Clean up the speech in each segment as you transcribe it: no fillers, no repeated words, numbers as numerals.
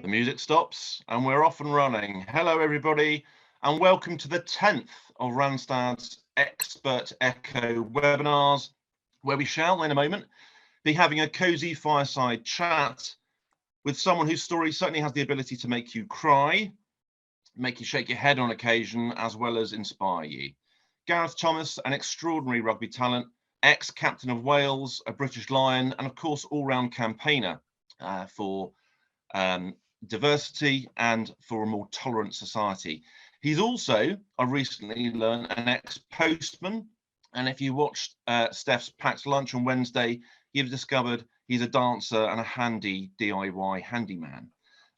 The music stops and we're off and running. Hello everybody and welcome to the 10th of Randstad's Expert Echo webinars, where we shall in a moment be having a cosy fireside chat with someone whose story certainly has the ability to make you cry, make you shake your head on occasion, as well as inspire you. Gareth Thomas, an extraordinary rugby talent, ex-captain of Wales, a British Lion, and of course all-round campaigner for diversity and for a more tolerant society. He's also, I recently learned, an ex-postman, and if you watched Steph's packed lunch on Wednesday, you've discovered he's a dancer and a handy DIY handyman.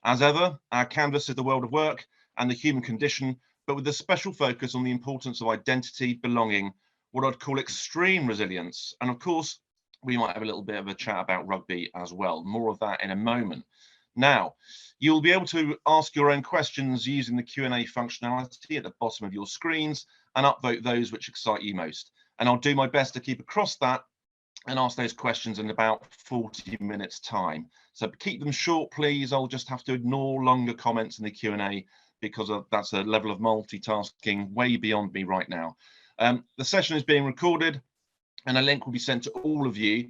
As ever, our canvas is the world of work and the human condition, but with a special focus on the importance of identity, belonging, what I'd call extreme resilience, and of course we might have a little bit of a chat about rugby as well. More of that in a moment. Now, you'll be able to ask your own questions using the Q&A functionality at the bottom of your screens and upvote those which excite you most. And I'll do my best to keep across that and ask those questions in about 40 minutes time. So keep them short, please. I'll just have to ignore longer comments in the Q&A because that's a level of multitasking way beyond me right now. The session is being recorded and a link will be sent to all of you,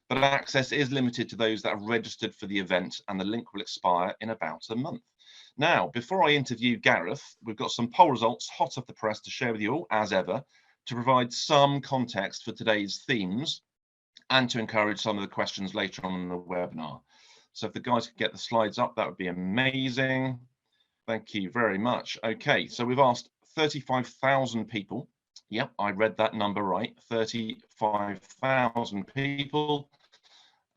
but access is limited to those that are registered for the event, and the link will expire in about a month. Now, before I interview Gareth, we've got some poll results hot off the press to share with you all, as ever, to provide some context for today's themes and to encourage some of the questions later on in the webinar. So if the guys could get the slides up, that would be amazing. Thank you very much. Okay, so we've asked 35,000 people. Yep, I read that number right, 35,000 people.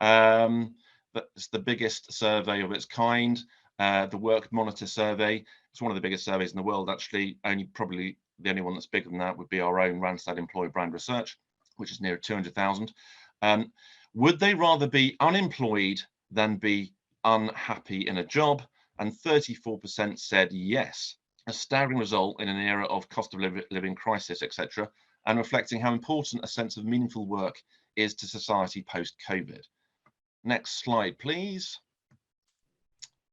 That's the biggest survey of its kind. The Work Monitor survey, it's one of the biggest surveys in the world, actually. Probably the only one that's bigger than that would be our own Randstad Employee Brand Research, which is near 200,000. Would they rather be unemployed than be unhappy in a job? And 34% said yes. A staggering result in an era of cost of living crisis, etc., and reflecting how important a sense of meaningful work is to society post-COVID. Next slide, please.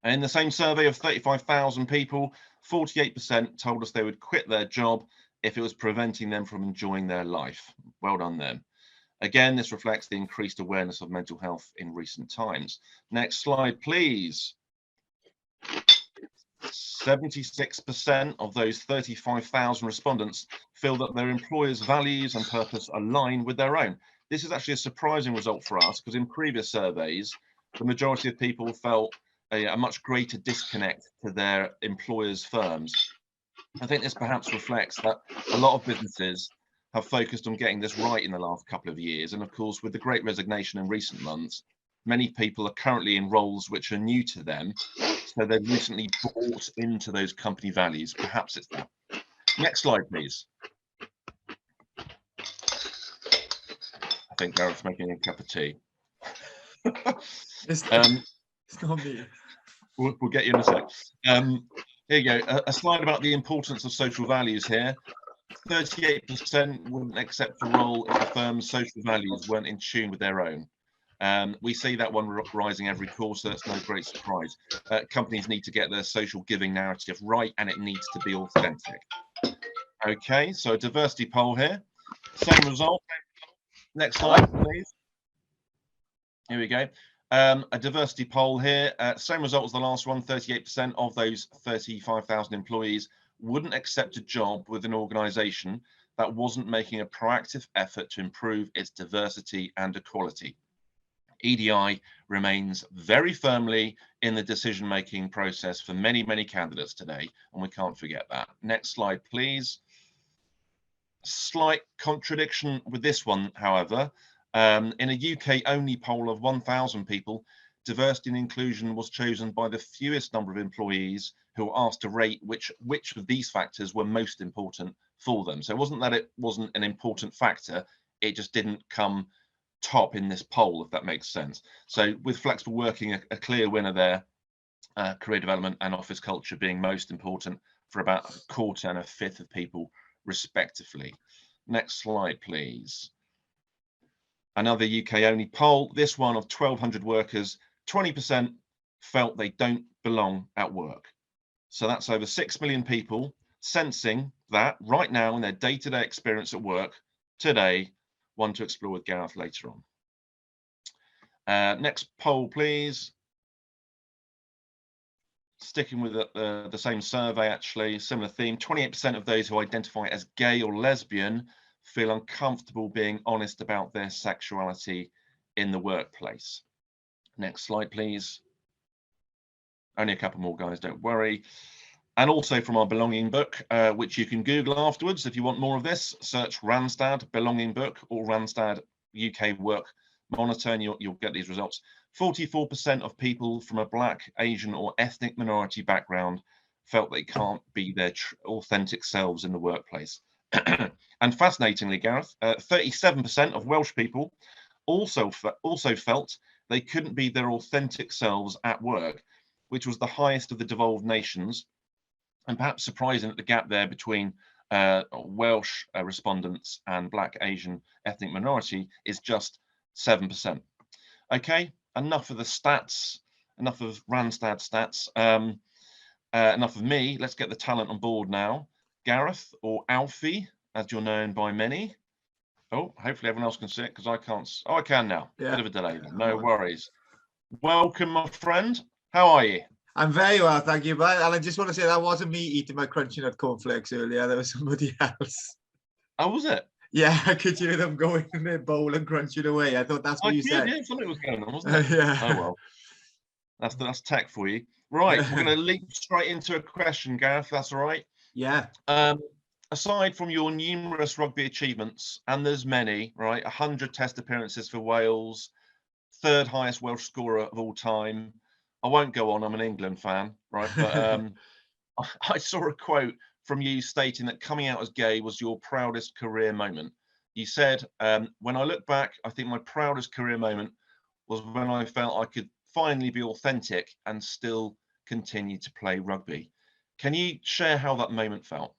And in the same survey of 35,000 people, 48% told us they would quit their job if it was preventing them from enjoying their life. Well done them. Again, this reflects the increased awareness of mental health in recent times. Next slide, please. 76% of those 35,000 respondents feel that their employers' values and purpose align with their own. This is actually a surprising result for us because in previous surveys, the majority of people felt a much greater disconnect to their employers' firms. I think this perhaps reflects that a lot of businesses have focused on getting this right in the last couple of years. And of course, with the Great Resignation in recent months, many people are currently in roles which are new to them. So they've recently bought into those company values. Perhaps it's that. Next slide, please. I think Gareth's making a cup of tea. It's not me. We'll get you in a sec. Here you go. A slide about the importance of social values here. 38% wouldn't accept a role if the firm's social values weren't in tune with their own. We see that one rising every course, so that's no great surprise. Companies need to get their social giving narrative right, and it needs to be authentic. Okay, so a diversity poll here. Same result. Next slide, please. Here we go. A diversity poll here. Same result as the last one. 38% of those 35,000 employees wouldn't accept a job with an organisation that wasn't making a proactive effort to improve its diversity and equality. EDI remains very firmly in the decision-making process for many, many candidates today, and we can't forget that. Next slide, please. Slight contradiction with this one, however. In a UK-only poll of 1,000 people, diversity and inclusion was chosen by the fewest number of employees who were asked to rate which of these factors were most important for them. So it wasn't that it wasn't an important factor, it just didn't come top in this poll, if that makes sense. So with flexible working, a clear winner there, career development and office culture being most important for about a quarter and a fifth of people respectively. Next slide, please. Another UK only poll, this one of 1,200 workers, 20% felt they don't belong at work. So that's over 6 million people sensing that right now in their day-to-day experience at work today. One to explore with Gareth later on. Next poll, please. Sticking with the same survey, actually, similar theme. 28% of those who identify as gay or lesbian feel uncomfortable being honest about their sexuality in the workplace. Next slide, please. Only a couple more, guys, don't worry. And also from our belonging book, which you can Google afterwards if you want more of this. Search Randstad belonging book or Randstad UK work monitor, and you'll get these results. 44% of people from a Black, Asian or ethnic minority background felt they can't be their authentic selves in the workplace. And fascinatingly, Gareth, 37% of Welsh people also felt they couldn't be their authentic selves at work, which was the highest of the devolved nations. And perhaps surprising that the gap there between Welsh respondents and Black, Asian, ethnic minority is just 7%. Okay, enough of the stats, enough of Randstad stats, enough of me. Let's get the talent on board now. Gareth, or Alfie, as you're known by many. Oh, hopefully everyone else can see it because I can't. Oh, I can now. Yeah. Bit of a delay. No worries. Welcome, my friend. How are you? I'm very well, thank you. But and I just want to say that wasn't me eating my crunchy nut cornflakes earlier. There was somebody else. Oh, was it? Yeah, I could hear them going in their bowl and crunching away. I thought that's what you said. Yeah, something was going on, wasn't it? Yeah. Oh well, that's tech for you. Right, we're going to leap straight into a question, Gareth. That's all right. Yeah. Aside from your numerous rugby achievements, and there's many, right? 100 test appearances for Wales, third highest Welsh scorer of all time. I won't go on. I'm an England fan, right? But I saw a quote from you stating that coming out as gay was your proudest career moment. You said, when I look back, I think my proudest career moment was when I felt I could finally be authentic and still continue to play rugby. Can you share how that moment felt?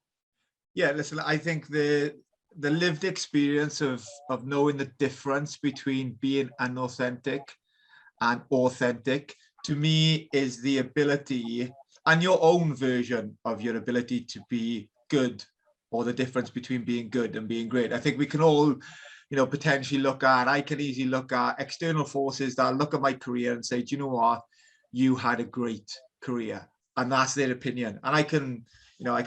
Yeah, listen, I think the lived experience of knowing the difference between being unauthentic and authentic, to me, is the ability and your own version of your ability to be good, or the difference between being good and being great. I think we can all, potentially I can easily look at external forces that look at my career and say, do you know what? You had a great career. And that's their opinion. And I can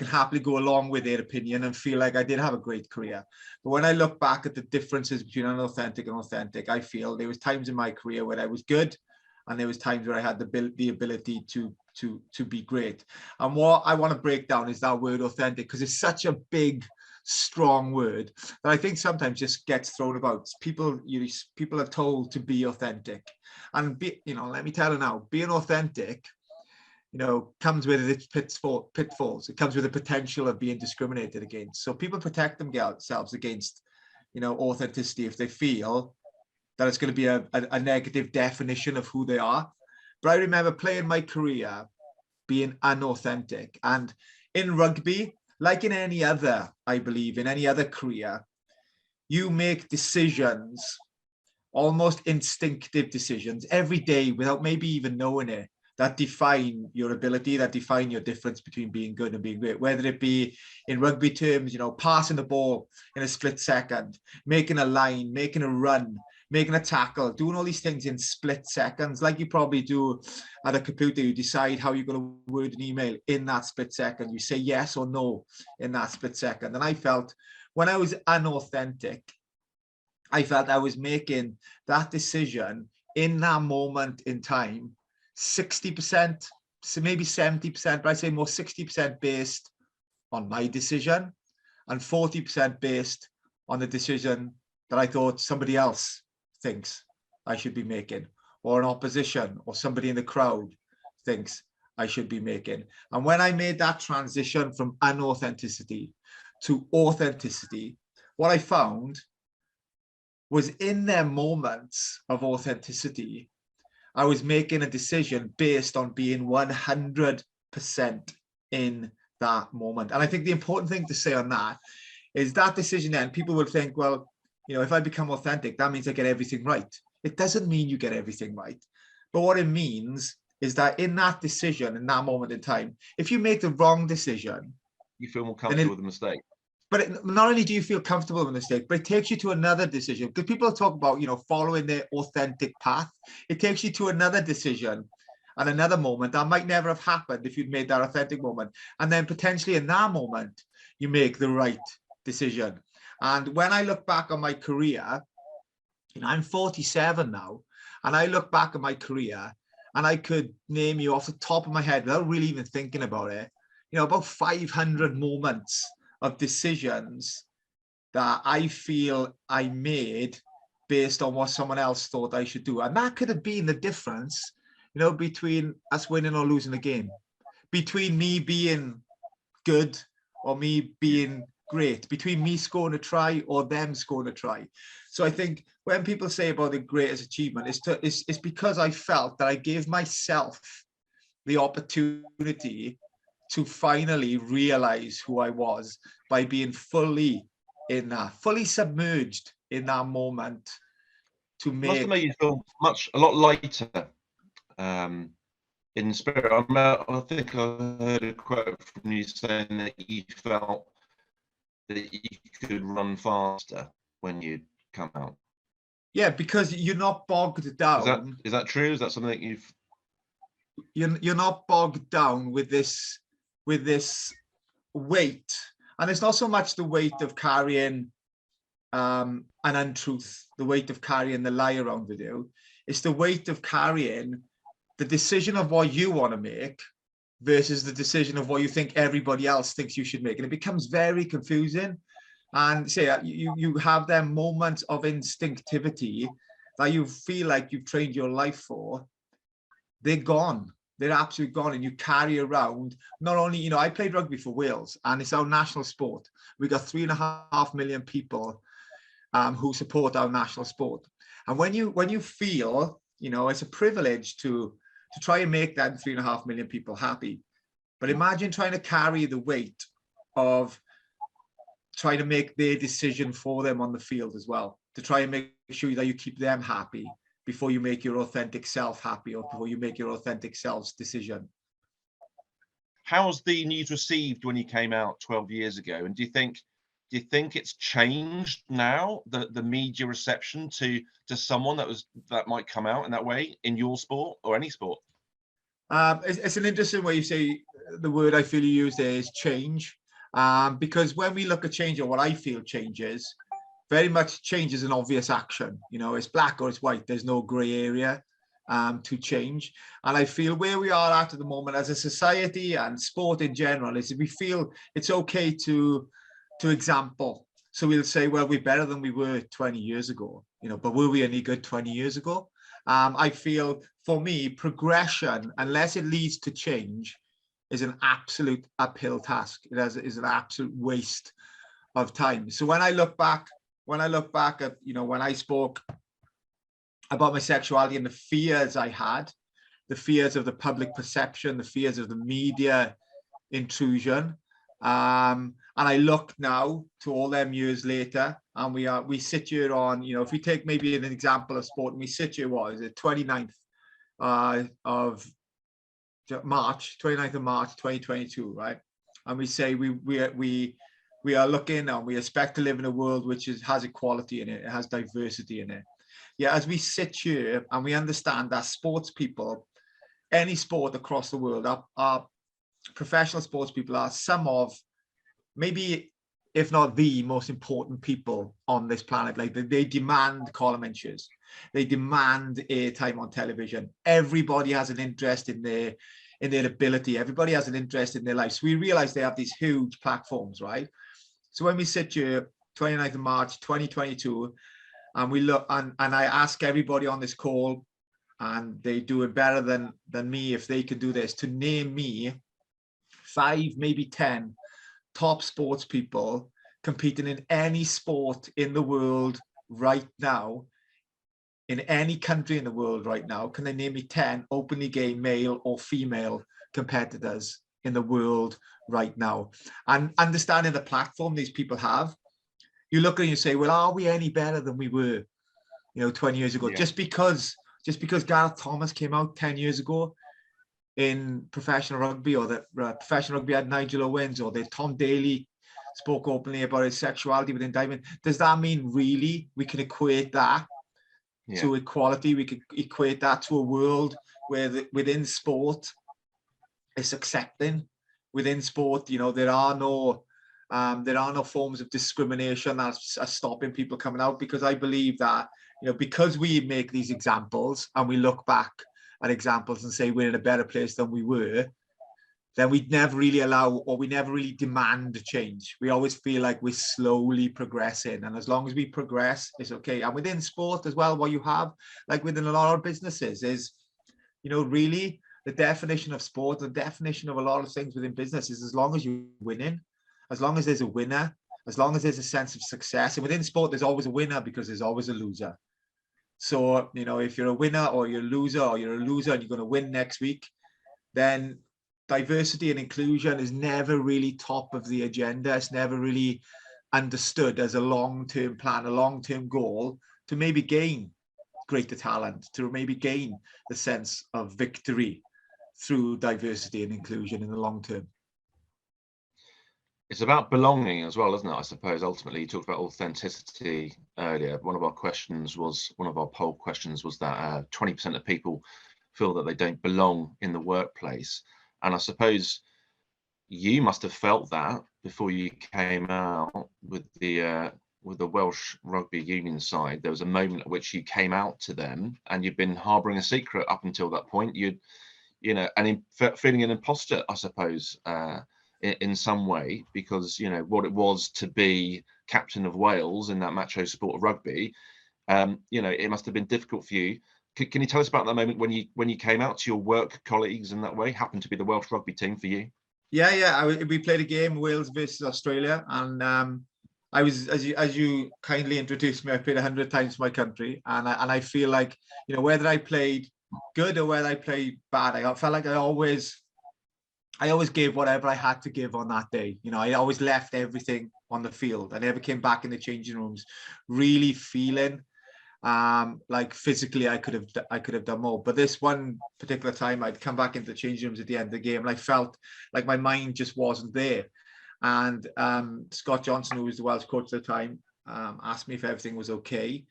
happily go along with their opinion and feel like I did have a great career. But when I look back at the differences between unauthentic and authentic, I feel there was times in my career where I was good, and there was times where I had the ability to be great. And what I want to break down is that word authentic, because it's such a big, strong word that I think sometimes just gets thrown about. People are told to be authentic, and let me tell you now, being authentic, comes with its pitfalls. It comes with the potential of being discriminated against. So people protect themselves against, authenticity if they feel that it's going to be a negative definition of who they are. But I remember playing my career being unauthentic. And in rugby, like in any other, I believe, in any other career, you make decisions, almost instinctive decisions, every day without maybe even knowing it, that define your ability, that define your difference between being good and being great. Whether it be in rugby terms, passing the ball in a split second, making a line, making a run, making a tackle, doing all these things in split seconds, like you probably do at a computer. You decide how you're going to word an email in that split second. You say yes or no in that split second. And I felt when I was unauthentic, I felt I was making that decision in that moment in time, 60%, so maybe 70%, but I'd say more 60% based on my decision and 40% based on the decision that I thought somebody else thinks I should be making, or an opposition or somebody in the crowd thinks I should be making. And when I made that transition from unauthenticity to authenticity, what I found was in their moments of authenticity, I was making a decision based on being 100% in that moment. And I think the important thing to say on that is that decision then, people will think, well, if I become authentic, that means I get everything right. It doesn't mean you get everything right. But what it means is that in that decision, in that moment in time, if you make the wrong decision, you feel more comfortable with the mistake. But not only do you feel comfortable with a mistake, but it takes you to another decision. Because people talk about, following their authentic path. It takes you to another decision and another moment that might never have happened if you'd made that authentic moment. And then potentially in that moment, you make the right decision. And when I look back on my career, I'm 47 now, and I look back at my career and I could name you off the top of my head without really even thinking about it, about 500 moments of decisions that I feel I made based on what someone else thought I should do. And that could have been the difference, between us winning or losing a game, between me being good or me being great, between me scoring a try or them scoring a try. So I think when people say about the greatest achievement, it's because I felt that I gave myself the opportunity to finally realize who I was by being fully submerged in that moment to make. Must have made you feel a lot lighter in spirit. I think I heard a quote from you saying that you felt that you could run faster when you come out. Yeah, because you're not bogged down. Is that true? Is that something that you're not bogged down with this weight? And it's not so much the weight of carrying an untruth, the weight of carrying the lie around with you. It's the weight of carrying the decision of what you want to make versus the decision of what you think everybody else thinks you should make. And it becomes very confusing. And say you have them moments of instinctivity that you feel like you've trained your life for. They're gone. They're absolutely gone. And you carry around, not only, I played rugby for Wales, and it's our national sport. We got 3.5 million people who support our national sport. And when you feel, it's a privilege to try and make them 3.5 million people happy. But imagine trying to carry the weight of trying to make their decision for them on the field as well, to try and make sure that you keep them happy before you make your authentic self happy, or before you make your authentic self's decision. How was the news received when you came out 12 years ago? And do you think it's changed now, the media reception to someone that might come out in that way in your sport or any sport? It's an interesting way you say the word. I feel you use there is change, because when we look at change, or what I feel change is, very much change is an obvious action. It's black or it's white. There's no gray area to change. And I feel where we are at the moment as a society and sport in general is we feel it's okay to example. So we'll say, well, we're better than we were 20 years ago, but were we any good 20 years ago? I feel for me, progression, unless it leads to change, is an absolute uphill task. It is an absolute waste of time. So when I look back at, when I spoke about my sexuality and the fears I had, the fears of the public perception, the fears of the media intrusion, and I look now to all them years later, and we sit here on, if we take maybe an example of sport, and we sit here, what is it, 29th of March 2022, right? And we say we are looking, and we expect to live in a world which has equality in it, it has diversity in it. Yeah, as we sit here and we understand that sports people, any sport across the world, are professional sports people are some of, maybe if not the most important people on this planet. Like they demand column inches, they demand airtime on television. Everybody has an interest in their ability. Everybody has an interest in their life. So we realize they have these huge platforms, right? So when we sit here, 29th of March 2022, and we look, and I ask everybody on this call, and they do it better than me if they could do this, to name me 5, maybe 10 top sports people competing in any sport in the world right now, in any country in the world right now. Can they name me 10 openly gay male or female competitors in the world right now? And understanding the platform these people have, you look and you say, well, are we any better than we were 20 years ago? Yeah. Just because Gareth Thomas came out 10 years ago, in professional rugby, or that professional rugby had Nigel Owens, or that Tom Daly spoke openly about his sexuality within diving. Does that mean really we can equate that to equality? We could equate that to a world where within sport it's accepting. Within sport, there are no forms of discrimination that are stopping people coming out, because I believe that, because we make these examples and we look back at examples and say we're in a better place than we were, then we never really allow, or we never really demand change. We always feel like we're slowly progressing. And as long as we progress, it's okay. And within sport as well, what you have, like within a lot of businesses, is, really the definition of sport, the definition of a lot of things within business is, as long as you're winning, as long as there's a winner, as long as there's a sense of success. And within sport, there's always a winner because there's always a loser. So, if you're a winner or you're a loser, or you're a loser and you're going to win next week, then diversity and inclusion is never really top of the agenda. It's never really understood as a long-term plan, a long-term goal to maybe gain greater talent, to maybe gain the sense of victory through diversity and inclusion in the long term. It's about belonging as well, isn't it? I suppose ultimately, you talked about authenticity earlier. One of our poll questions was that 20% of people feel that they don't belong in the workplace. And I suppose you must have felt that before you came out with the Welsh Rugby Union side. There was a moment at which you came out to them, and you've been harbouring a secret up until that point. Feeling an imposter, I suppose, in some way, because what it was to be captain of Wales in that macho sport of rugby. It must have been difficult for you. Can you tell us about that moment when you came out to your work colleagues in that way? Happened to be the Welsh rugby team for you? Yeah. We played a game, Wales versus Australia, and I was, as you kindly introduced me, I played 100 times for my country, and I feel like, whether I played good or whether I played bad, I felt like I always gave whatever I had to give on that day. I always left everything on the field. I never came back in the changing rooms really feeling like physically I could have done more. But this one particular time, I'd come back into the changing rooms at the end of the game, and I felt like my mind just wasn't there. And Scott Johnson, who was the Welsh coach at the time, asked me if everything was okay.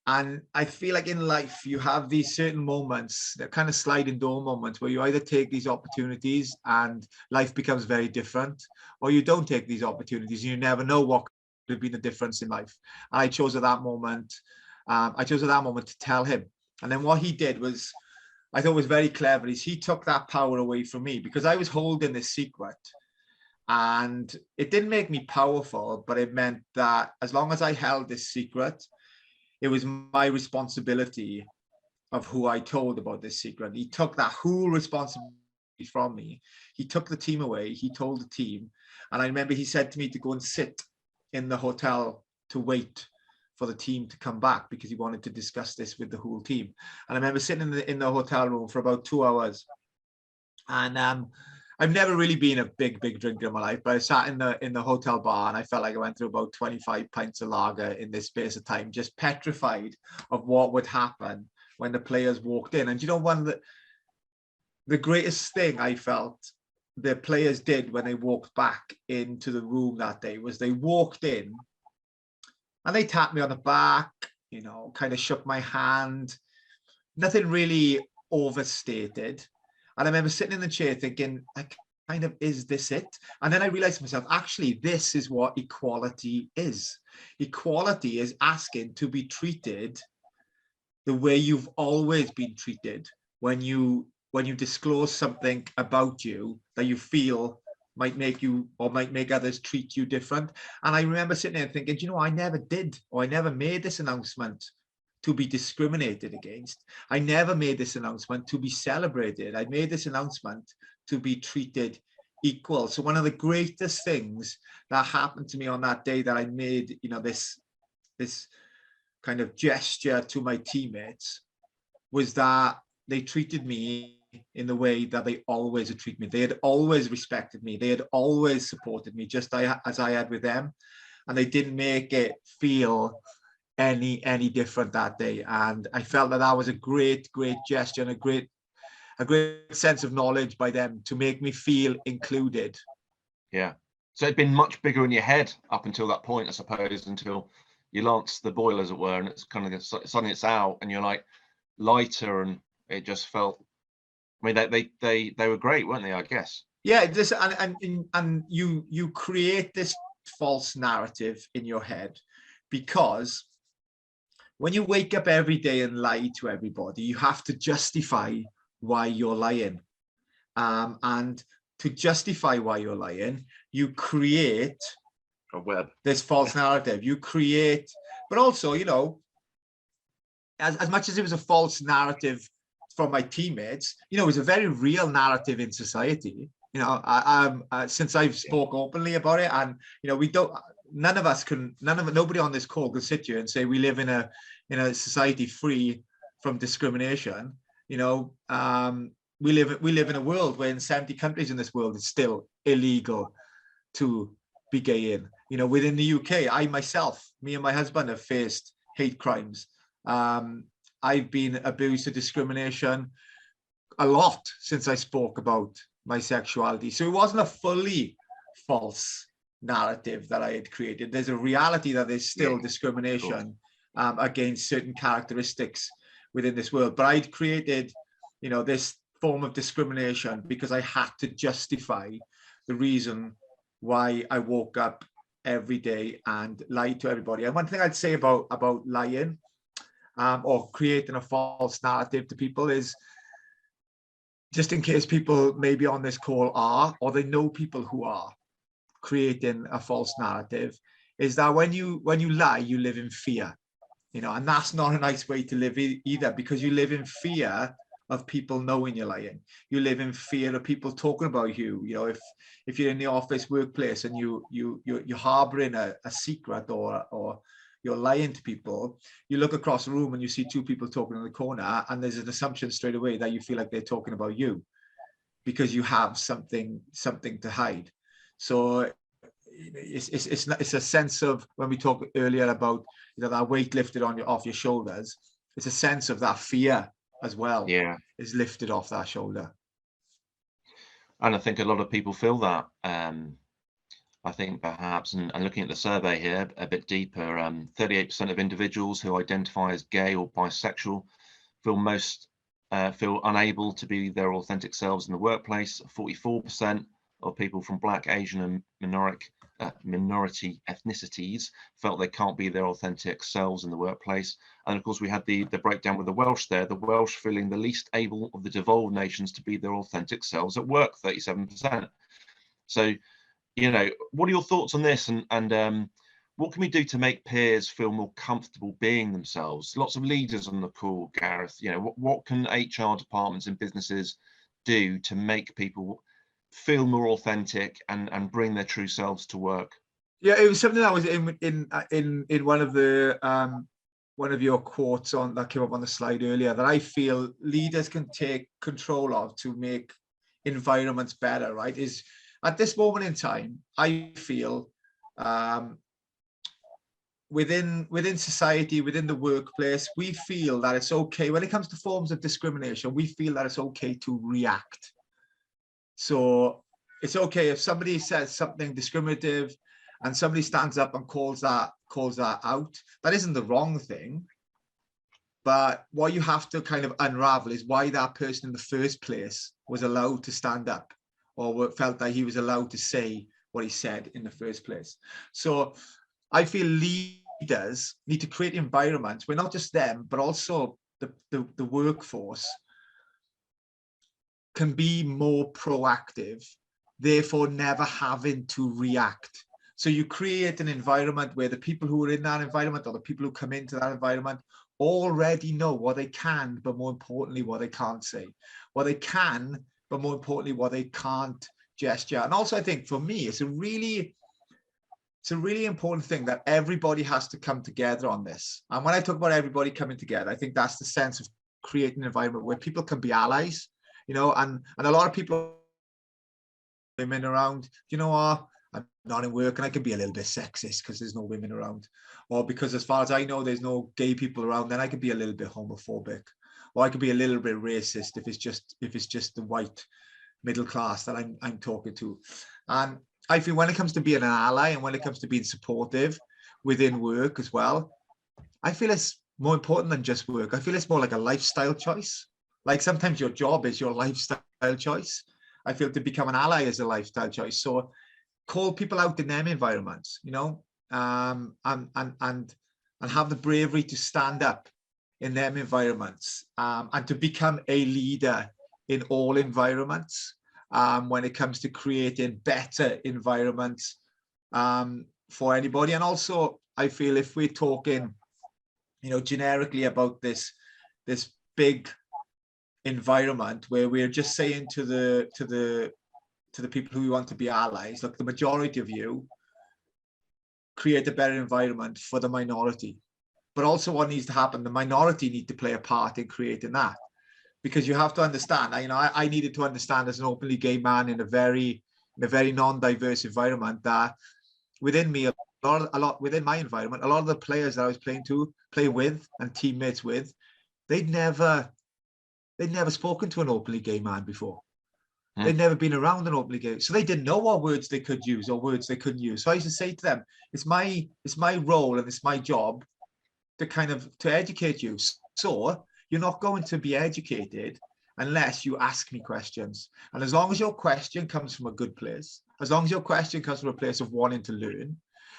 And I feel like in life, you have these certain moments, that kind of sliding door moments, where you either take these opportunities and life becomes very different, or you don't take these opportunities and you never know what could have been the difference in life. And I chose at that moment to tell him. And then what he did was, I thought was very clever, is he took that power away from me, because I was holding this secret. And it didn't make me powerful, but it meant that as long as I held this secret, it was my responsibility of who I told about this secret. He took that whole responsibility from me. He took the team away. He told the team. And I remember he said to me to go and sit in the hotel to wait for the team to come back, because he wanted to discuss this with the whole team. And I remember sitting in the hotel room for about 2 hours. And I've never really been a big drinker in my life, but I sat in the hotel bar, and I felt like I went through about 25 pints of lager in this space of time, just petrified of what would happen when the players walked in. And one of the greatest thing I felt the players did when they walked back into the room that day was they walked in and they tapped me on the back, kind of shook my hand, nothing really overstated. And I remember sitting in the chair thinking, is this it? And then I realized to myself, actually, this is what equality is. Equality is asking to be treated the way you've always been treated when you disclose something about you that you feel might make you or might make others treat you different. And I remember sitting there thinking, I never did, or I never made this announcement to be discriminated against. I never made this announcement to be celebrated. I made this announcement to be treated equal. So one of the greatest things that happened to me on that day, that I made, this kind of gesture to my teammates, was that they treated me in the way that they always had treated me. They had always respected me. They had always supported me, just as I had with them. And they didn't make it feel any different that day. And I felt that was a great gesture and a great a great sense of knowledge by them to make me feel included. Yeah. So it'd been much bigger in your head up until that point, I suppose, until you lanced the boil, as it were, and it's kind of suddenly it's out, and you're like lighter, and it just felt. I mean, they were great, weren't they? I guess. Yeah, this and you create this false narrative in your head, because when you wake up every day and lie to everybody, you have to justify why you're lying, and to justify why you're lying, you create A web. this false narrative. You create, but also, you know, as much as it was a false narrative from my teammates, you know, it was a very real narrative in society. You know, since I've spoke openly about it, and you know, we don't, nobody on this call can sit here and say we live in a society free from discrimination. You know, we live in a world where in 70 countries in this world it's still illegal to be gay in. You know, within the UK, me and my husband have faced hate crimes. I've been abused to discrimination a lot since I spoke about my sexuality. So it wasn't a fully false narrative that I had created. There's a reality that there's still discrimination against certain characteristics within this world. But I'd created, you know, this form of discrimination because I had to justify the reason why I woke up every day and lied to everybody. And one thing I'd say about lying or creating a false narrative to people is, just in case people maybe on this call are, or they know people who are creating a false narrative, is that when you lie, you live in fear, you know, and that's not a nice way to live either, because you live in fear of people knowing you're lying. You live in fear of people talking about you. You know, if you're in the office workplace and you're harboring a secret or you're lying to people, you look across the room and you see two people talking in the corner, and there's an assumption straight away that you feel like they're talking about you because you have something to hide. So it's a sense of, when we talked earlier about, you know, that weight lifted off your shoulders, it's a sense of that fear as well. Yeah, is lifted off that shoulder. and I think a lot of people feel that. I think perhaps, and looking at the survey here a bit deeper, 38% of individuals who identify as gay or bisexual feel unable to be their authentic selves in the workplace. 44% of people from Black, Asian, and minority ethnicities felt they can't be their authentic selves in the workplace. And of course, we had the breakdown with the Welsh there, the Welsh feeling the least able of the devolved nations to be their authentic selves at work, 37%. So, you know, what are your thoughts on this, and what can we do to make peers feel more comfortable being themselves? Lots of leaders on the call, Gareth. You know, what can HR departments and businesses do to make people feel more authentic and bring their true selves to work? Yeah, it was something that was in one of your quotes on that came up on the slide earlier, that I feel leaders can take control of to make environments better. Right? Is at this moment in time, I feel within society, within the workplace, we feel that it's okay when it comes to forms of discrimination. We feel that it's okay to react. So it's okay if somebody says something discriminative and somebody stands up and calls that out. That isn't the wrong thing. But what you have to kind of unravel is why that person in the first place was allowed to stand up, or felt that he was allowed to say what he said in the first place. So I feel leaders need to create environments where not just them, but also the workforce can be more proactive, therefore never having to react. So you create an environment where the people who are in that environment, or the people who come into that environment, already know what they can, but more importantly, what they can't say. What they can, but more importantly, what they can't gesture. And also, I think for me, it's a really important thing that everybody has to come together on this. And when I talk about everybody coming together, I think that's the sense of creating an environment where people can be allies, you know, and a lot of people women around, you know what, I'm not in work and I can be a little bit sexist because there's no women around, or because as far as I know there's no gay people around, then I could be a little bit homophobic, or I could be a little bit racist if it's just the white middle class that I'm talking to. And I feel when it comes to being an ally and when it comes to being supportive within work as well, I feel it's more important than just work. I feel it's more like a lifestyle choice. Like sometimes your job is your lifestyle choice. I feel to become an ally is a lifestyle choice. So call people out in them environments, you know, and have the bravery to stand up in them environments, and to become a leader in all environments, when it comes to creating better environments for anybody. And also, I feel if we're talking, you know, generically about this big environment where we're just saying to the people who want to be allies, look, the majority of you create a better environment for the minority. But also what needs to happen, the minority need to play a part in creating that. Because you have to understand, you know, I needed to understand as an openly gay man in a very non-diverse environment that within me, a lot within my environment, a lot of the players that I was play with and teammates with, they'd never spoken to an openly gay man before. They'd never been around an openly gay, so they didn't know what words they could use or words they couldn't use. So I used to say to them, it's my role and it's my job to educate you. So you're not going to be educated unless you ask me questions. And as long as your question comes from a good place, as long as your question comes from a place of wanting to learn,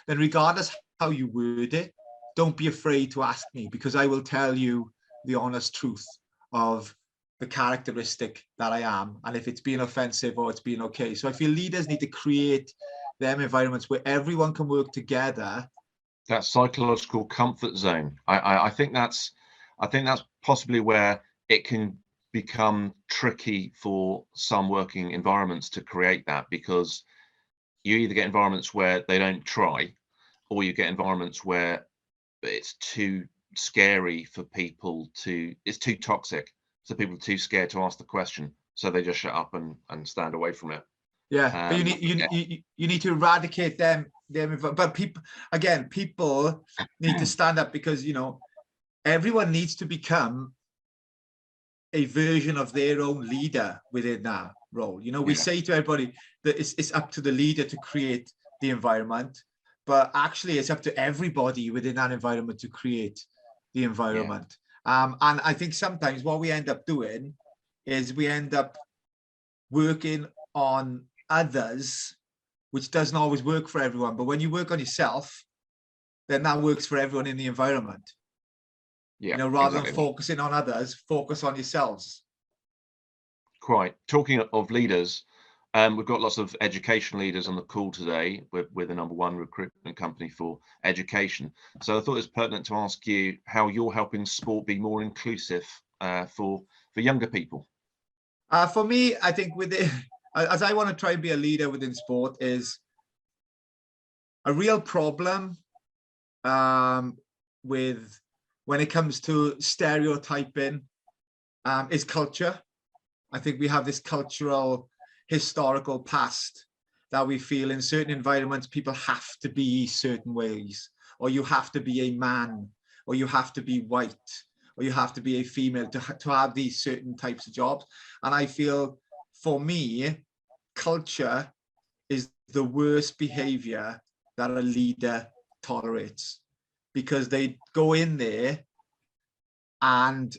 then regardless how you word it, don't be afraid to ask me, because I will tell you the honest truth of the characteristic that I am, and if it's being offensive or it's being okay. So I feel leaders need to create them environments where everyone can work together. That psychological comfort zone. I think that's possibly where it can become tricky for some working environments to create that, because you either get environments where they don't try, or you get environments where it's too scary for people to, it's too toxic. So people are too scared to ask the question, so they just shut up and stand away from it. Yeah, but you need to eradicate them. But people need to stand up, because, you know, everyone needs to become a version of their own leader within that role. You know, we say to everybody that it's up to the leader to create the environment, but actually it's up to everybody within that environment to create the environment. And I think sometimes what we end up doing is we end up working on others, which doesn't always work for everyone. But when you work on yourself, then that works for everyone in the environment. Yeah, you know, rather than focusing on others, focus on yourselves. Quite. Talking of leaders, we've got lots of education leaders on the call today. We're the #1 recruitment company for education. So I thought it was pertinent to ask you how you're helping sport be more inclusive for younger people. For me, I think as I want to try and be a leader within sport, is a real problem with when it comes to stereotyping is culture. I think we have this cultural historical past that we feel in certain environments people have to be certain ways, or you have to be a man, or you have to be white, or you have to be a female to have these certain types of jobs. And I feel, for me, culture is the worst behavior that a leader tolerates, because they go in there and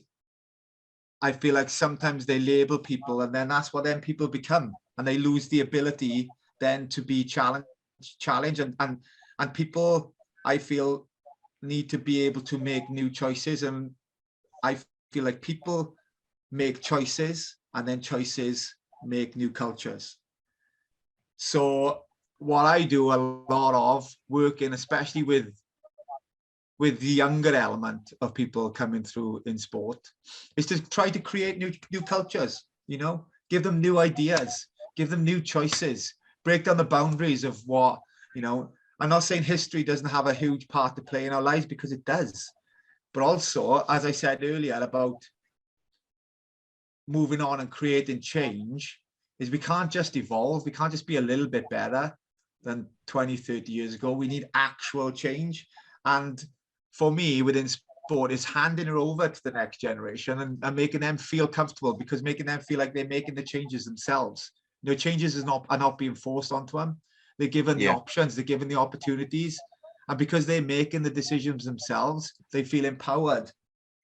I feel like sometimes they label people, and then that's what then people become, and they lose the ability then to be challenged, and people, I feel, need to be able to make new choices. And I feel like people make choices, and then choices make new cultures. So what I do a lot of working, especially with the younger element of people coming through in sport, is to try to create new cultures, you know, give them new ideas, give them new choices, break down the boundaries of what, you know. I'm not saying history doesn't have a huge part to play in our lives, because it does. But also, as I said earlier about moving on and creating change, is we can't just evolve. We can't just be a little bit better than 20, 30 years ago. We need actual change. And for me, within but it's handing it over to the next generation and making them feel comfortable, because making them feel like they're making the changes themselves. You know, changes are not being forced onto them. They're given the options, they're given the opportunities. And because they're making the decisions themselves, they feel empowered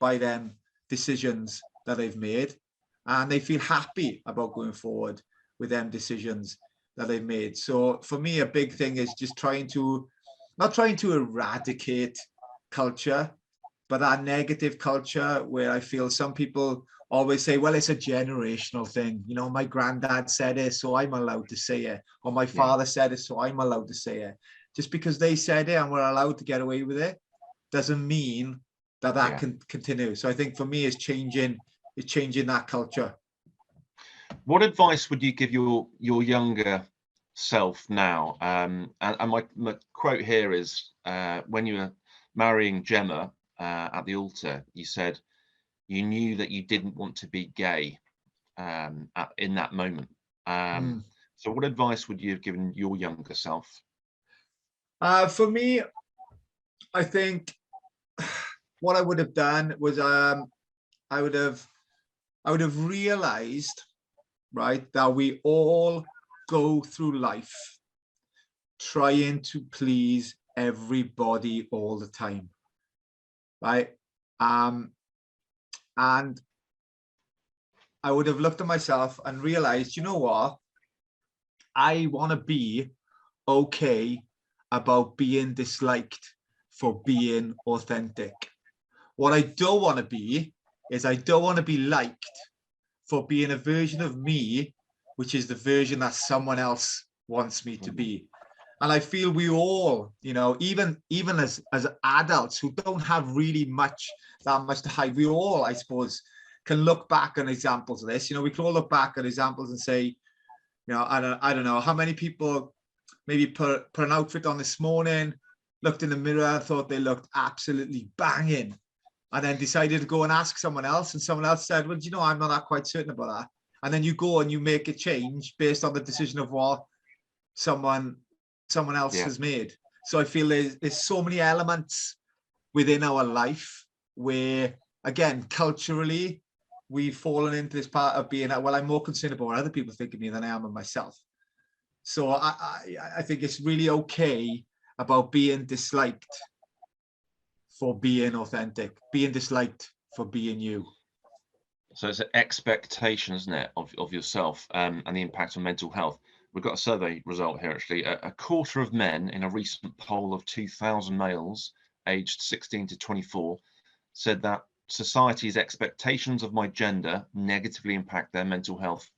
by them decisions that they've made. And they feel happy about going forward with them decisions that they've made. So for me, a big thing is just not trying to eradicate culture, but that negative culture where I feel some people always say, well, it's a generational thing. You know, my granddad said it, so I'm allowed to say it. Or my father said it, so I'm allowed to say it. Just because they said it and we're allowed to get away with it doesn't mean that can continue. So I think for me, it's changing that culture. What advice would you give your younger self now? And my quote here is, when you were marrying Gemma at the altar, you said you knew that you didn't want to be gay in that moment. So what advice would you have given your younger self? For me, I think what I would have done was I would have realized, right, that we all go through life trying to please everybody all the time, right? And I would have looked at myself and realized, you know what? I want to be okay about being disliked for being authentic. What I don't want to be is I don't want to be liked for being a version of me, which is the version that someone else wants me to be. And I feel we all, you know, even as adults who don't have really that much to hide, we all, I suppose, can look back on examples of this. You know, we can all look back at examples and say, you know, I don't know how many people maybe put an outfit on this morning, looked in the mirror and thought they looked absolutely banging, and then decided to go and ask someone else, and someone else said, well, you know, I'm not quite certain about that. And then you go and you make a change based on the decision of what someone else has made. So I feel there's so many elements within our life where, again, culturally, we've fallen into this part of being, well, I'm more concerned about what other people think of me than I am of myself. So I think it's really okay about being disliked for being authentic, being disliked for being you. So it's an expectation, isn't it, of yourself and the impact on mental health. We've got a survey result here, actually. A quarter of men in a recent poll of 2,000 males aged 16 to 24 said that society's expectations of my gender negatively impact their mental health.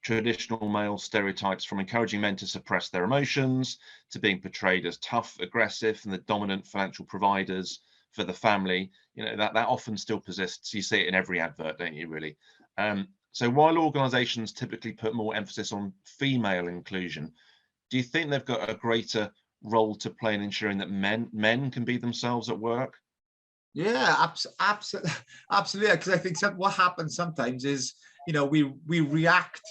Traditional male stereotypes, from encouraging men to suppress their emotions to being portrayed as tough, aggressive, and the dominant financial providers for the family, you know, that often still persists. You see it in every advert, don't you, really? So while organizations typically put more emphasis on female inclusion, do you think they've got a greater role to play in ensuring that men can be themselves at work? Yeah, absolutely. Because I think what happens sometimes is, you know, we react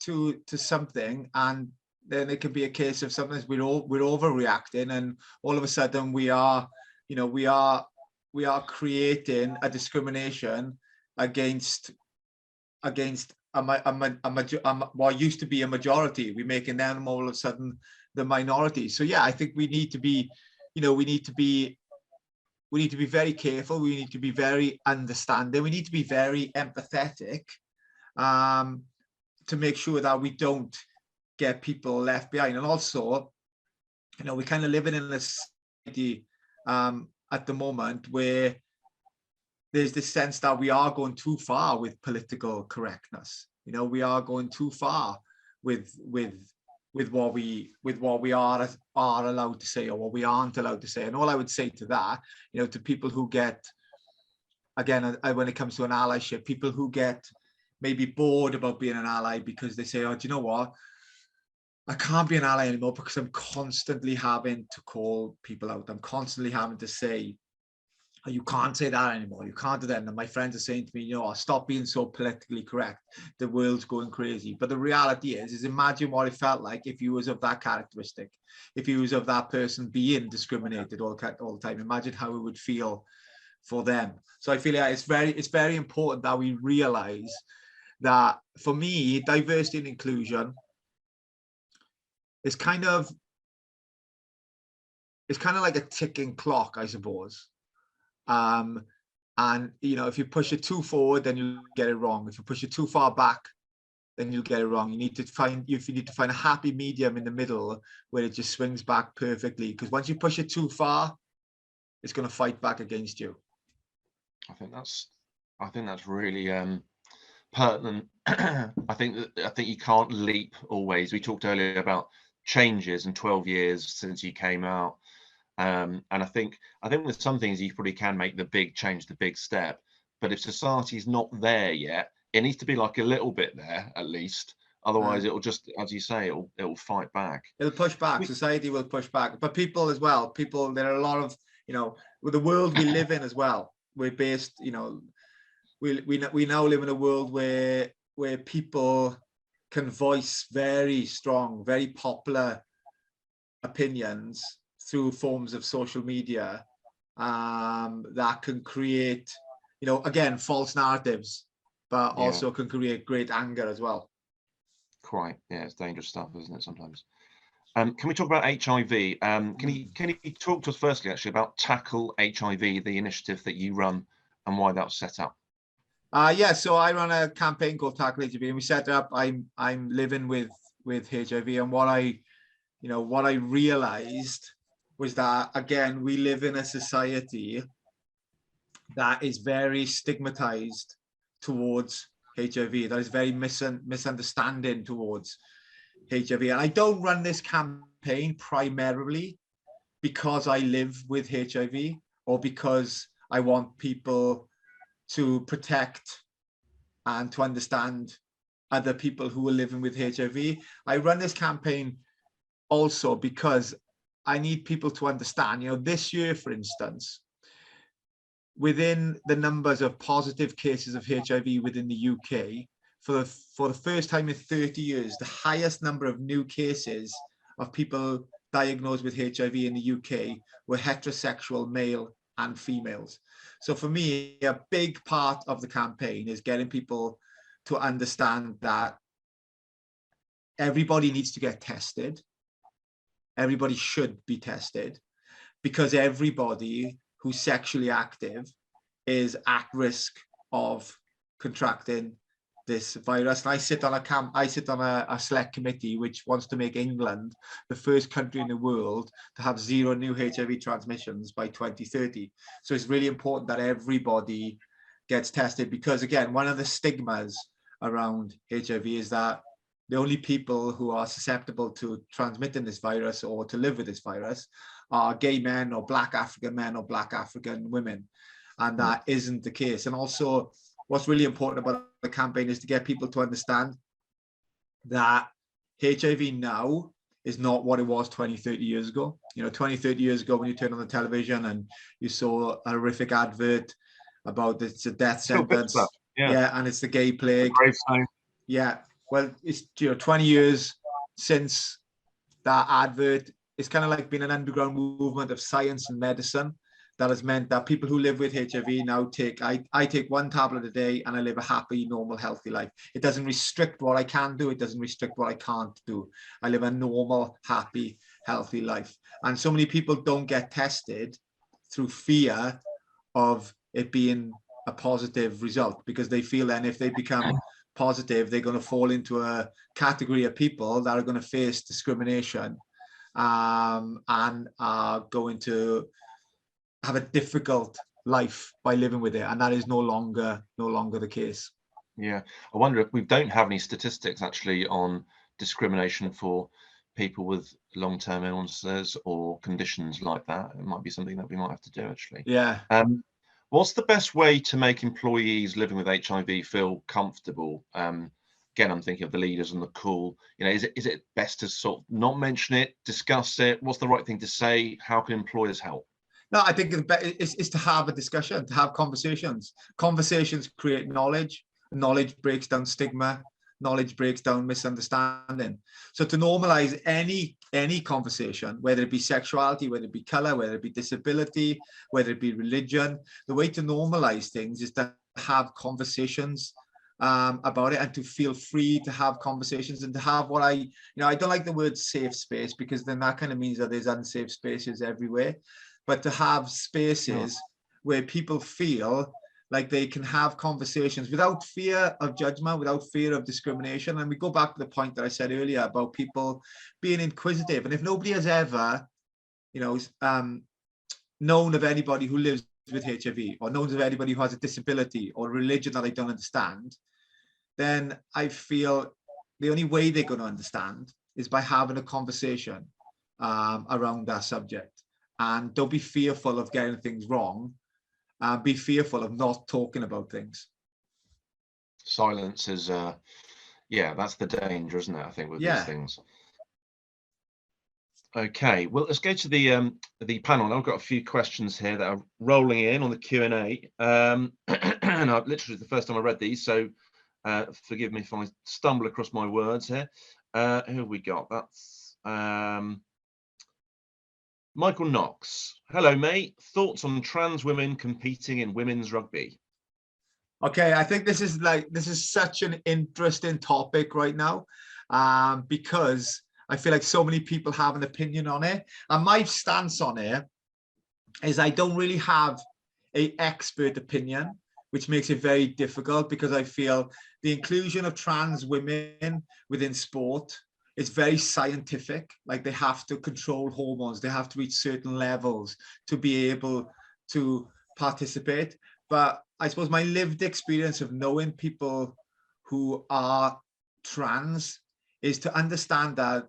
to something, and then it can be a case of sometimes we're overreacting, and all of a sudden we are creating a discrimination against what used to be a majority. We're making them all of a sudden the minority. So yeah, I think we need to be very careful. We need to be very understanding. We need to be very empathetic, to make sure that we don't get people left behind. And also, you know, we're kind of living in a society at the moment where there's this sense that we are going too far with political correctness. You know, we are going too far with what we are allowed to say or what we aren't allowed to say. And all I would say to that, you know, to people who get, again, when it comes to an allyship, people who get maybe bored about being an ally because they say, oh, do you know what? I can't be an ally anymore because I'm constantly having to call people out. I'm constantly having to say oh, you can't say that anymore. You can't do that. And my friends are saying to me, you know, stop being so politically correct. The world's going crazy. But the reality is imagine what it felt like if you was of that characteristic, if you was of that person being discriminated all the time. Imagine how it would feel for them. So I feel like it's very important that we realize that, for me, diversity and inclusion is kind of like a ticking clock, I suppose. And you know, if you push it too forward, then you get it wrong. If you push it too far back, then you'll get it wrong. You need to find a happy medium in the middle where it just swings back perfectly. Because once you push it too far, it's going to fight back against you. I think that's really pertinent. I think you can't leap always. We talked earlier about changes in 12 years since you came out. And I think with some things you probably can make the big change, the big step. But if society's not there yet, it needs to be like a little bit there at least. Otherwise, it'll just, as you say, it'll fight back. It'll push back. Society will push back. But people as well. There are a lot of, you know, with the world we live in as well. We're based, you know, we now live in a world where people can voice very strong, very popular opinions through forms of social media that can create, you know, again, false narratives, but also can create great anger as well. Quite, yeah, it's dangerous stuff, isn't it, sometimes? Can we talk about HIV? Can you talk to us firstly, actually, about Tackle HIV, the initiative that you run, and why that was set up? Yeah, so I run a campaign called Tackle HIV, and we set up. I'm living with HIV, and what I realized was that, again, we live in a society that is very stigmatized towards HIV, that is very misunderstanding towards HIV. And I don't run this campaign primarily because I live with HIV or because I want people to protect and to understand other people who are living with HIV. I run this campaign also because I need people to understand, you know, this year, for instance, within the numbers of positive cases of HIV within the UK, for the first time in 30 years, the highest number of new cases of people diagnosed with HIV in the UK were heterosexual male and females. So for me, a big part of the campaign is getting people to understand that everybody needs to get tested. Everybody should be tested, because everybody who's sexually active is at risk of contracting this virus. And I sit on a select committee which wants to make England the first country in the world to have 0 new HIV transmissions by 2030. So it's really important that everybody gets tested, because, again, one of the stigmas around HIV is that the only people who are susceptible to transmitting this virus or to live with this virus are gay men or Black African men or Black African women. And that isn't the case. And also, what's really important about the campaign is to get people to understand that HIV now is not what it was 20, 30 years ago. You know, 20, 30 years ago, when you turned on the television and you saw a horrific advert about it's a death sentence. Yeah, and it's the gay plague. Yeah. Well, it's 20 years since that advert. It's kind of like been an underground movement of science and medicine that has meant that people who live with HIV now I take 1 tablet a day and I live a happy, normal, healthy life. It doesn't restrict what I can do. It doesn't restrict what I can't do. I live a normal, happy, healthy life. And so many people don't get tested through fear of it being a positive result, because they feel then if they become positive, they're going to fall into a category of people that are going to face discrimination and are going to have a difficult life by living with it, and that is no longer the case. Yeah, I wonder if we don't have any statistics actually on discrimination for people with long-term illnesses or conditions like that. It might be something that we might have to do, actually. Yeah. What's the best way to make employees living with HIV feel comfortable? Again, I'm thinking of the leaders and the call. You know, is it best to sort of not mention it, discuss it? What's the right thing to say? How can employers help? No, I think it's to have a discussion, to have conversations. Conversations create knowledge. Knowledge breaks down stigma. Knowledge breaks down misunderstanding. So to normalize any conversation, whether it be sexuality, whether it be color, whether it be disability, whether it be religion, the way to normalize things is to have conversations about it, and to feel free to have conversations, and to have what I don't like the word safe space, because then that kind of means that there's unsafe spaces everywhere, but to have spaces where people feel like they can have conversations without fear of judgment, without fear of discrimination. And we go back to the point that I said earlier about people being inquisitive. And if nobody has ever, known of anybody who lives with HIV, or knows of anybody who has a disability or religion that they don't understand, then I feel the only way they're going to understand is by having a conversation around that subject. And don't be fearful of getting things wrong. Be fearful of not talking about things. Silence is, that's the danger, isn't it? I think with these things. Okay, well, let's go to the panel. I've got a few questions here that are rolling in on the Q&A. And I've literally the first time I read these, so forgive me if I stumble across my words here. Who have we got? That's Michael Knox. Hello, mate. Thoughts on trans women competing in women's rugby? Okay, I think this is such an interesting topic right now, because I feel like so many people have an opinion on it. And my stance on it is I don't really have an expert opinion, which makes it very difficult, because I feel the inclusion of trans women within sport is very scientific. Like, they have to control hormones, they have to reach certain levels to be able to participate. But I suppose my lived experience of knowing people who are trans is to understand that,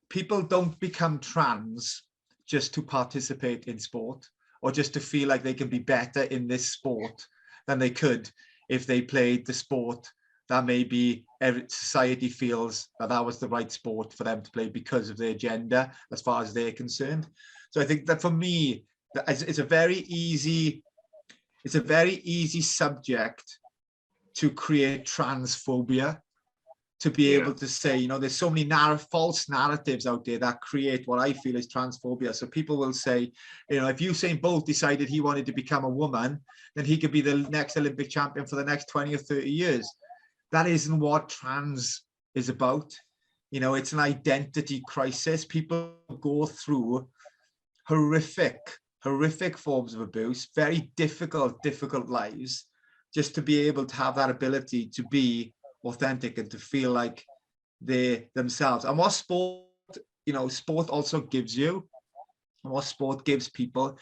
people don't become trans just to participate in sport, or just to feel like they can be better in this sport than they could if they played the sport that maybe society feels that was the right sport for them to play because of their gender, as far as they're concerned. So I think that for me, it's a very easy subject to create transphobia, to be able to say, there's so many false narratives out there that create what I feel is transphobia. So people will say, if Usain Bolt decided he wanted to become a woman, then he could be the next Olympic champion for the next 20 or 30 years. That isn't what trans is about. It's an identity crisis. People go through horrific forms of abuse, very difficult lives, just to be able to have that ability to be authentic and to feel like they're themselves. And what sport also gives you, and what sport gives people,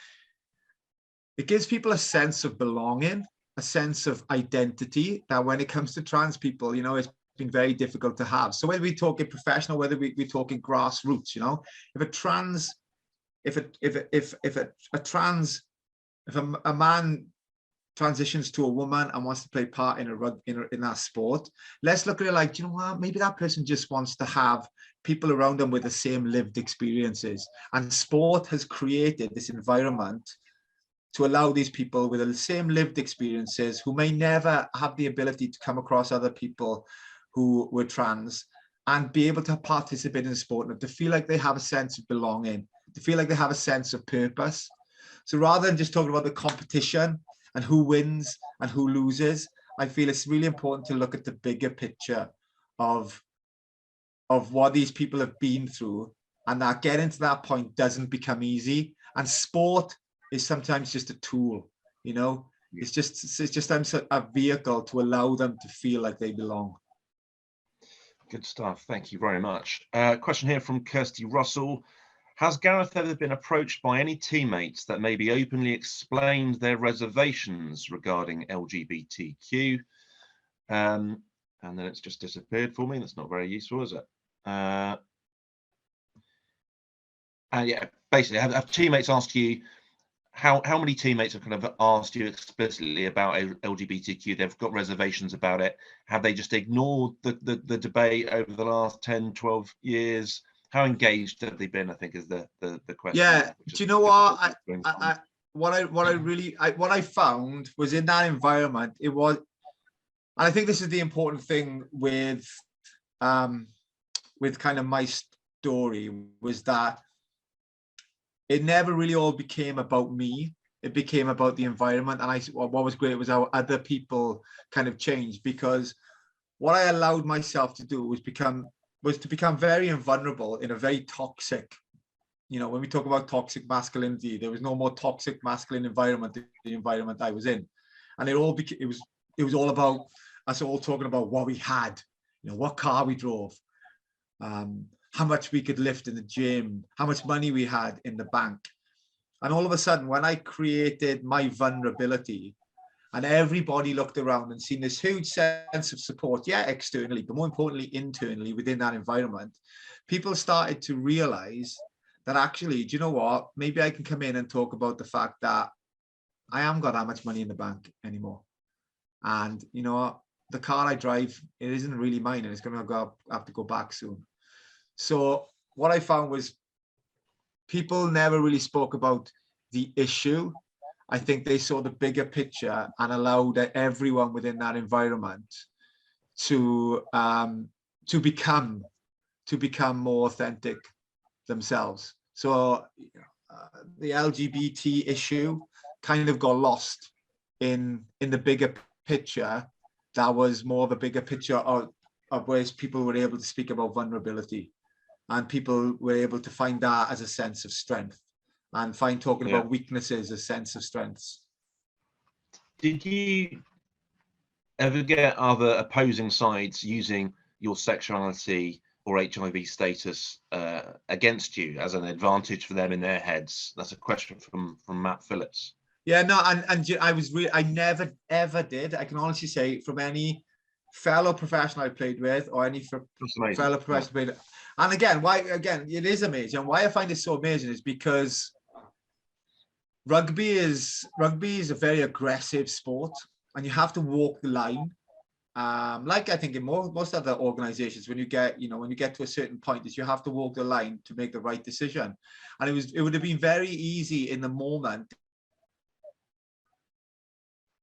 it gives people a sense of belonging, a sense of identity that when it comes to trans people, it's been very difficult to have. So whether we talk in professional, whether we talk in grassroots, if a man transitions to a woman and wants to play part in that sport, let's look at it like, maybe that person just wants to have people around them with the same lived experiences. And sport has created this environment to allow these people with the same lived experiences, who may never have the ability to come across other people who were trans, and be able to participate in sport, and to feel like they have a sense of belonging, to feel like they have a sense of purpose. So rather than just talking about the competition and who wins and who loses, I feel it's really important to look at the bigger picture of what these people have been through, and that getting to that point doesn't become easy. And sport is sometimes just a tool, it's just a vehicle to allow them to feel like they belong. Good stuff. Thank you very much. Question here from Kirsty Russell. Has Gareth ever been approached by any teammates that maybe openly explained their reservations regarding LGBTQ? And then it's just disappeared for me. That's not very useful, is it? Basically, have teammates asked you, how many teammates have kind of asked you explicitly about LGBTQ? They've got reservations about it. Have they just ignored the debate over the last 10, 12 years? How engaged have they been, I think, is the question. Yeah. Do you know what? What I found was in that environment, it was, and I think this is the important thing with kind of my story, was that it never really all became about me. It became about the environment. And what was great was how other people kind of changed, because what I allowed myself to do was to become very invulnerable in a very toxic, when we talk about toxic masculinity, there was no more toxic masculine environment than the environment I was in. And it was all about us all talking about what we had, what car we drove, how much we could lift in the gym, how much money we had in the bank. And all of a sudden, when I created my vulnerability, and everybody looked around and seen this huge sense of support, externally, but more importantly, internally within that environment, people started to realize that actually, do you know what? Maybe I can come in and talk about the fact that I haven't got that much money in the bank anymore. And you know what? The car I drive, it isn't really mine, and it's going to have to go back soon. So what I found was people never really spoke about the issue. I think they saw the bigger picture and allowed everyone within that environment to become more authentic themselves. So the LGBT issue kind of got lost in the bigger picture. That was more of a bigger picture of where people were able to speak about vulnerability, and people were able to find that as a sense of strength, and find talking about weaknesses a sense of strengths. Did you ever get other opposing sides using your sexuality or HIV status against you as an advantage for them in their heads? That's a question from Matt Phillips. Yeah, no, and I never ever did. I can honestly say, from any fellow professional I played with, or any fellow professional played. And again, it is amazing. And why I find it so amazing is because rugby is a very aggressive sport, and you have to walk the line. Like I think in most other organizations, when you get to a certain point, is you have to walk the line to make the right decision. And it would have been very easy in the moment,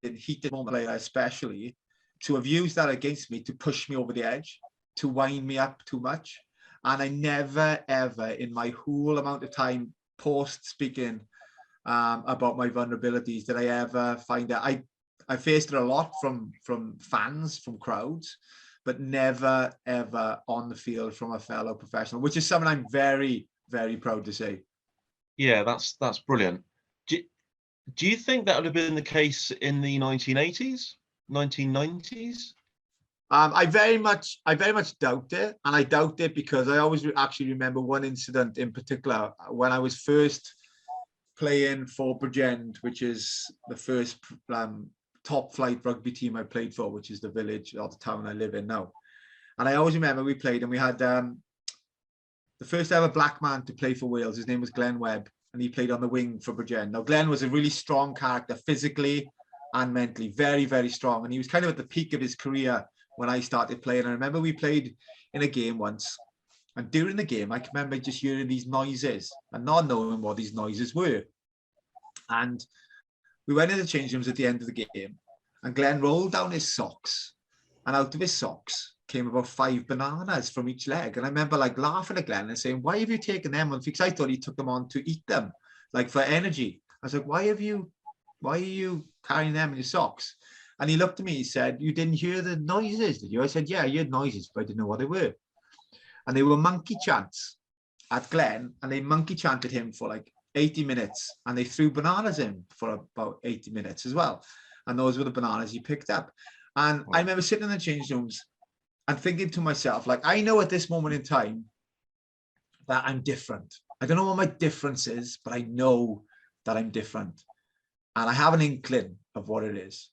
in heated moment, especially, to have used that against me, to push me over the edge, to wind me up too much. And I never ever in my whole amount of time post speaking about my vulnerabilities did I ever find that. I faced it a lot from fans, from crowds, but never ever on the field from a fellow professional, which is something I'm very, very proud to say. Yeah, that's brilliant. Do you think that would have been the case in the 1980s, 1990s? I very much doubt it, and I doubt it because I always actually remember one incident in particular when I was first playing for Bridgend, which is the first top flight rugby team I played for, which is the village or the town I live in now. And I always remember we played, and we had the first ever black man to play for Wales. His name was Glenn Webb, and he played on the wing for Bridgend. Now, Glenn was a really strong character, physically and mentally, very, very strong. And he was kind of at the peak of his career when I started playing. I remember we played in a game once, and during the game, I can remember just hearing these noises and not knowing what these noises were. And we went into the change rooms at the end of the game, and Glenn rolled down his socks, and out of his socks came about 5 bananas from each leg. And I remember laughing at Glenn and saying, "Why have you taken them on?" Because I thought he took them on to eat them, for energy. I was like, why are you carrying them in your socks? And he looked at me, he said, "You didn't hear the noises, did you?" I said, "Yeah, I heard noises, but I didn't know what they were." And they were monkey chants at Glenn, and they monkey chanted him for 80 minutes, and they threw bananas in for about 80 minutes as well. And those were the bananas he picked up. And I remember sitting in the change rooms and thinking to myself, I know at this moment in time that I'm different. I don't know what my difference is, but I know that I'm different. And I have an inkling of what it is.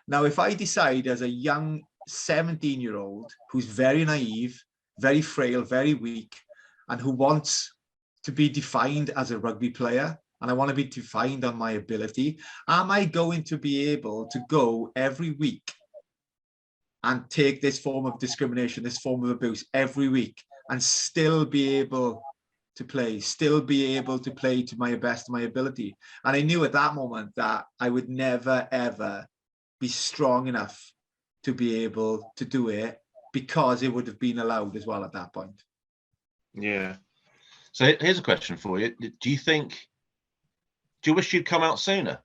Now, if I decide as a young 17-year-old who's very naive, very frail, very weak, and who wants to be defined as a rugby player, and I want to be defined on my ability, am I going to be able to go every week and take this form of discrimination, this form of abuse every week, and still be able to play, still be able to play to my best of my ability. And I knew at that moment that I would never, ever be strong enough to be able to do it, because it would have been allowed as well at that point. Yeah. So here's a question for you. Do you wish you'd come out sooner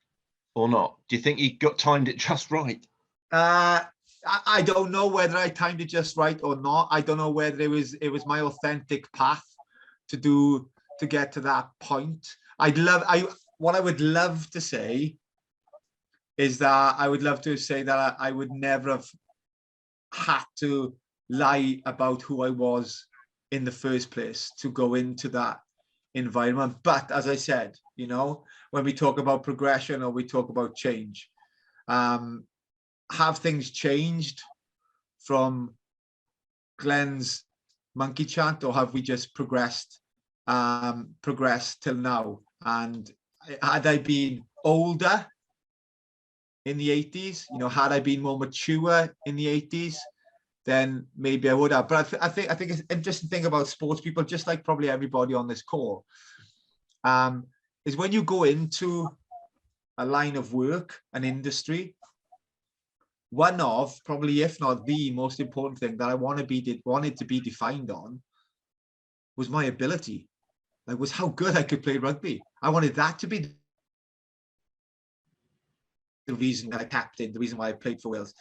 or not? Do you think you timed it just right? I don't know whether I timed it just right or not. I don't know whether it was my authentic path to get to that point. What I would love to say is that I would love to say that I would never have had to lie about who I was in the first place to go into that environment. But as I said, you know, when we talk about progression or we talk about change, have things changed from Glenn's monkey chant, or have we just progressed till now? And had I been older in the 80s, you know, had I been more mature in the 80s, then maybe I would have. But I think it's an interesting thing about sports people, just like probably everybody on this call, is when you go into a line of work, an industry, one of probably, if not the most important thing that I wanted to be defined on was my ability. Like, was how good I could play rugby. I wanted that to be the reason that I captained, the reason why I played for Wales,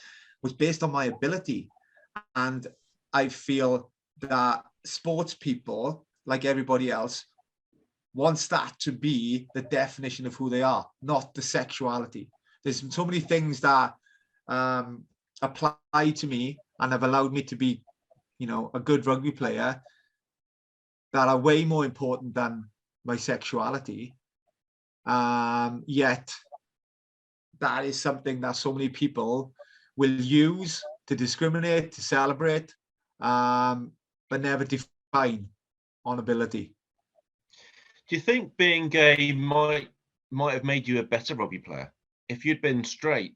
was based on my ability. And I feel that sports people, like everybody else, wants that to be the definition of who they are, not the sexuality. There's so many things that apply to me and have allowed me to be, you know, a good rugby player, that are way more important than my sexuality. Yet that is something that so many people will use to discriminate, to celebrate, but never define on ability. Do you think being gay might have made you a better rugby player? If you'd been straight,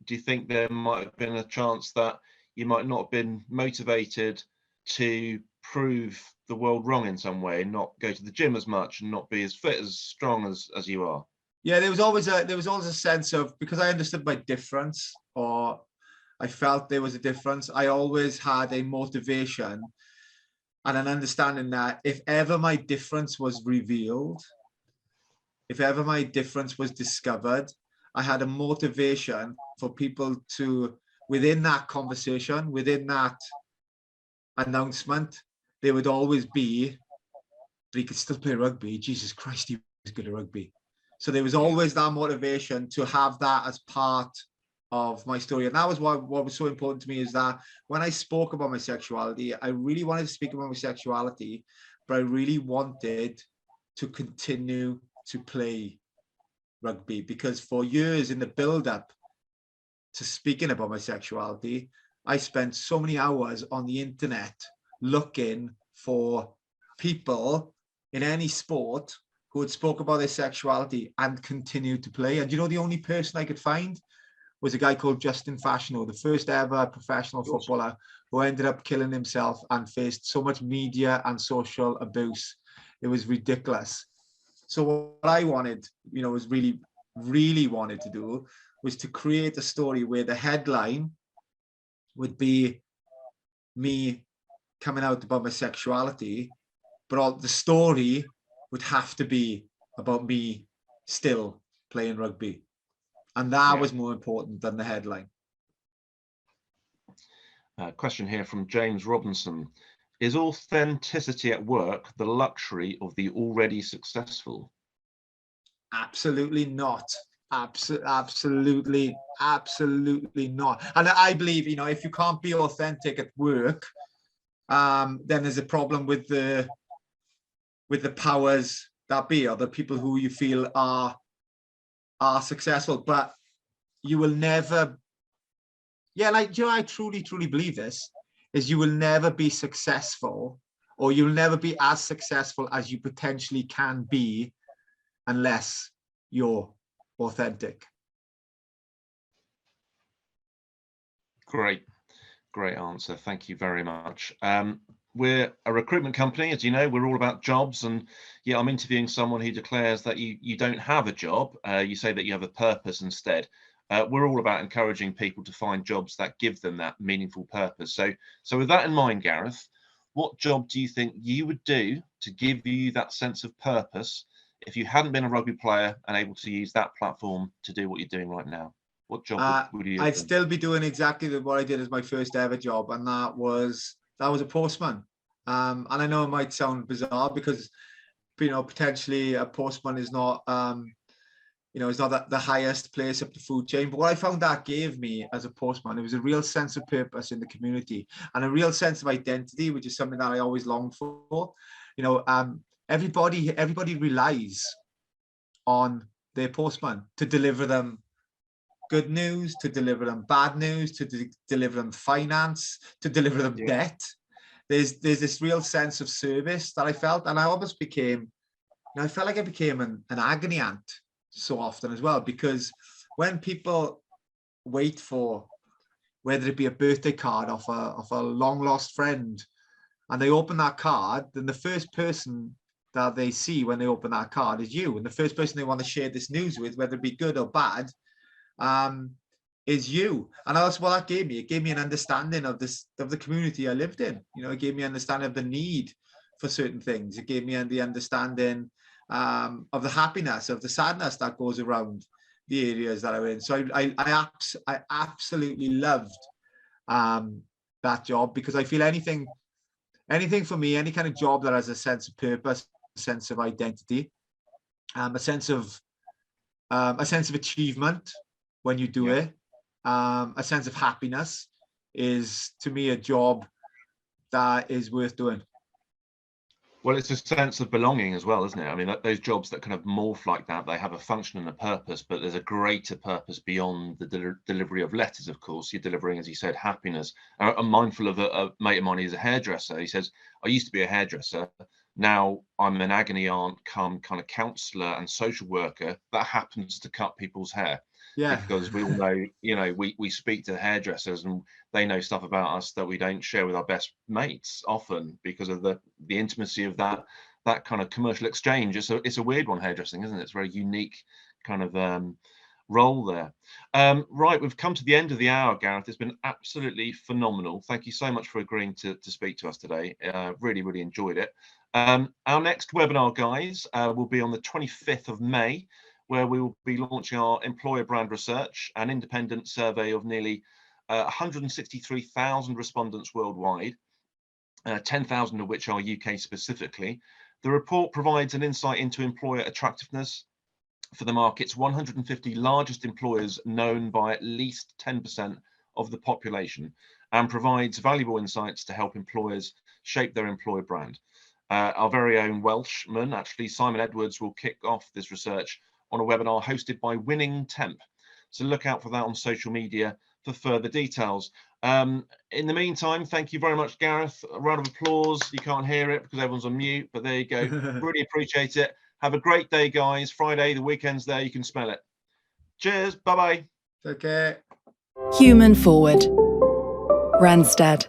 do you think there might have been a chance that you might not have been motivated to prove the world wrong in some way, not go to the gym as much and not be as fit, as strong as you are? Yeah, there was always a sense of, because I understood my difference, or I felt there was a difference, I always had a motivation and an understanding that if ever my difference was revealed, if ever my difference was discovered, I had a motivation for people to, within that conversation, within that announcement, there would always be, but he could still play rugby. Jesus Christ, he was good at rugby. So there was always that motivation to have that as part of my story. And that was what was so important to me, is that when I spoke about my sexuality, I really wanted to speak about my sexuality, but I really wanted to continue to play rugby, because for years in the build-up to speaking about my sexuality, I spent so many hours on the internet looking for people in any sport who had spoke about their sexuality and continued to play. And you know, the only person I could find was a guy called Justin Fashanu, the first ever professional footballer who ended up killing himself and faced so much media and social abuse. It was ridiculous. So what I wanted, you know, was really, really wanted to do was to create a story where the headline would be me coming out about my sexuality, but all the story would have to be about me still playing rugby. And that was more important than the headline. Question here from James Robinson. Is authenticity at work the luxury of the already successful? Absolutely not. Absolutely not. And I believe, you know, if you can't be authentic at work, then there's a problem with the powers that be, or the people who you feel are successful. But you will never, like, you know, I truly believe this, is you will never be successful, or you'll never be as successful as you potentially can be unless you're authentic. Great answer. Thank you very much. we're a recruitment company, as you know. We're all about jobs, and yeah, I'm interviewing someone who declares that you don't have a job. You say that you have a purpose instead. We're all about encouraging people to find jobs that give them that meaningful purpose. So with that in mind, Gareth, what job do you think you would do to give you that sense of purpose if you hadn't been a rugby player and able to use that platform to do what you're doing right now? What job would you have I'd done? still be doing exactly what I did as my first ever job, and that was a postman. And I know it might sound bizarre because, you know, potentially a postman is not, you know, it's not the highest place up the food chain. But what I found that gave me as a postman, it was a real sense of purpose in the community and a real sense of identity, which is something that I always longed for. You know, everybody relies on their postman to deliver them good news, to deliver them bad news, to deliver them finance, to deliver them debt. There's this real sense of service that I felt, and I almost became, you know, I felt like I became an agony aunt so often as well, because when people wait for, whether it be a birthday card of a long lost friend, and they open that card, then the first person that they see when they open that card is you, and the first person they want to share this news with, whether it be good or bad, is you. And that's what that gave me. It gave me an understanding of the community I lived in. You know, it gave me an understanding of the need for certain things. It gave me the understanding of the happiness, of the sadness that goes around the areas that I'm in. So I absolutely loved that job, because I feel anything for me, any kind of job that has a sense of purpose, a sense of identity, a sense of achievement when you do it, a sense of happiness, is to me a job that is worth doing. Well, it's a sense of belonging as well, isn't it? I mean, those jobs that kind of morph like that, they have a function and a purpose, but there's a greater purpose beyond the delivery of letters, of course. You're delivering, as you said, happiness. I'm mindful of a mate of mine who's a hairdresser. He says, I used to be a hairdresser. Now I'm an agony aunt, come kind of counsellor and social worker that happens to cut people's hair. Yeah. Because we all know, you know, we speak to hairdressers and they know stuff about us that we don't share with our best mates often, because of the intimacy of that kind of commercial exchange. It's a weird one, hairdressing, isn't it? It's a very unique kind of role there. Right, we've come to the end of the hour, Gareth. It's been absolutely phenomenal. Thank you so much for agreeing to speak to us today. Really enjoyed it. Our next webinar, guys, will be on the 25th of May, where we will be launching our employer brand research, an independent survey of nearly 163,000 respondents worldwide, 10,000 of which are UK specifically. The report provides an insight into employer attractiveness for the market's 150 largest employers known by at least 10% of the population, and provides valuable insights to help employers shape their employer brand. Our very own Welshman, actually, Simon Edwards, will kick off this research on a webinar hosted by Winning Temp. So look out for that on social media for further details. In the meantime, thank you very much, Gareth. A round of applause. You can't hear it because everyone's on mute, but there you go. Really appreciate it. Have a great day, guys. Friday, the weekend's there. You can smell it. Cheers. Bye-bye. Okay. Human Forward. Randstad.